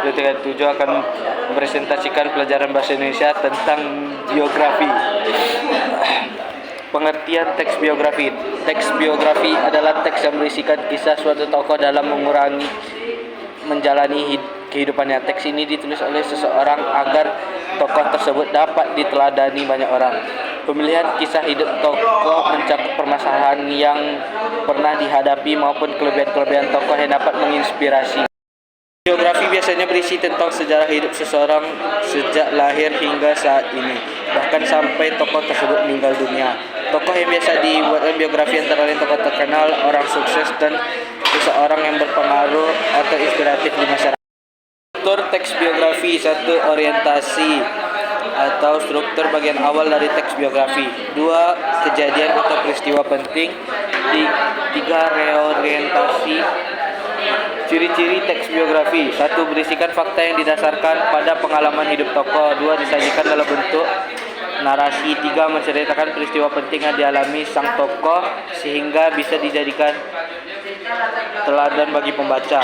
2007 akan mempresentasikan pelajaran bahasa Indonesia tentang biografi. Pengertian teks biografi. Teks biografi adalah teks yang berisikan kisah suatu tokoh dalam menjalani kehidupannya. Teks ini ditulis oleh seseorang agar tokoh tersebut dapat diteladani banyak orang. Pemilihan kisah hidup tokoh mencakup permasalahan yang pernah dihadapi maupun kelebihan-kelebihan tokoh yang dapat menginspirasi. Biografi biasanya berisi tentang sejarah hidup seseorang sejak lahir hingga saat ini, bahkan sampai tokoh tersebut meninggal dunia. Tokoh yang biasa dibuatkan biografi antara lain tokoh terkenal, orang sukses, dan seseorang yang berpengaruh atau inspiratif di masyarakat. Struktur teks biografi. 1. Orientasi atau struktur bagian awal dari teks biografi. 2. Kejadian atau peristiwa penting. 3. Reorientasi. Ciri-ciri teks biografi. 1. Berisikan fakta yang didasarkan pada pengalaman hidup tokoh. 2. Disajikan dalam bentuk narasi. 3. Menceritakan peristiwa penting yang dialami sang tokoh sehingga bisa dijadikan teladan bagi pembaca.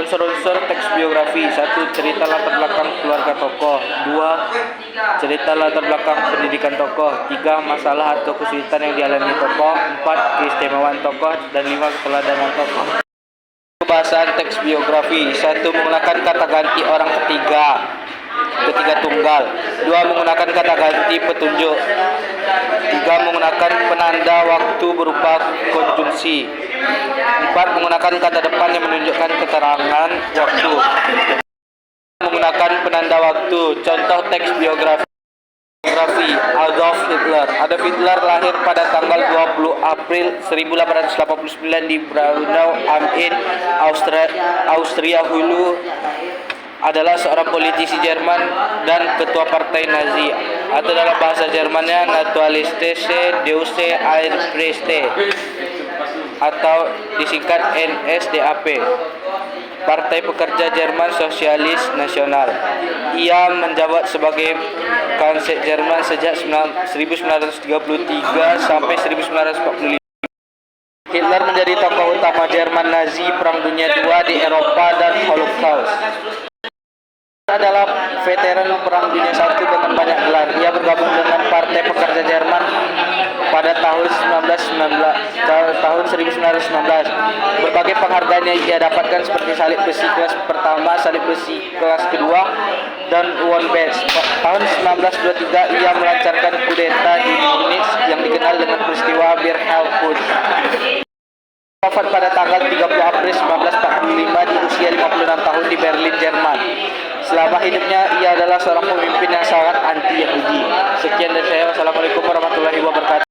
Unsur-unsur teks biografi. 1. Cerita latar belakang keluarga tokoh. 2. Cerita latar belakang pendidikan tokoh. 3. Masalah atau kesulitan yang dialami tokoh. 4. Keistimewaan tokoh. Dan 5. Keteladanan tokoh. Pembahasan teks biografi. 1. Menggunakan kata ganti orang ketiga tunggal. 2. Menggunakan kata ganti petunjuk. 3. Menggunakan penanda waktu berupa konjungsi. 4. Menggunakan kata depan yang menunjukkan keterangan waktu. Menggunakan penanda waktu. Contoh teks biografi. Adolf Hitler. Adolf Hitler lahir pada tanggal 20 April 1889 di Braunau am Inn, Austria. Hulu adalah seorang politisi Jerman dan ketua partai Nazi, atau dalam bahasa Jermannya Nationalistische Deutsche Einheitspartei atau disingkat NSDAP, Partai Pekerja Jerman Sosialis Nasional. Ia menjabat sebagai Kansler Jerman sejak 1933 sampai 1945. Hitler menjadi tokoh utama Jerman Nazi Perang Dunia II di Eropa dan Holocaust. Adalah veteran Perang Dunia I dengan banyak gelar. Ia bergabung dengan Partai Pekerja Jerman pada tahun 1919. Berbagai penghargaan yang ia dapatkan seperti salib besi kelas pertama, salib besi kelas kedua, dan One Badge. Tahun 1923 ia melancarkan kudeta di Munich yang dikenal dengan peristiwa Birkenau. Wafat pada tanggal 30 April 1945 di usia 56 tahun di Berlin, Jerman. Selama hidupnya ia adalah seorang pemimpin yang sangat anti Yahudi. Sekian dari saya. Wassalamualaikum warahmatullahi wabarakatuh.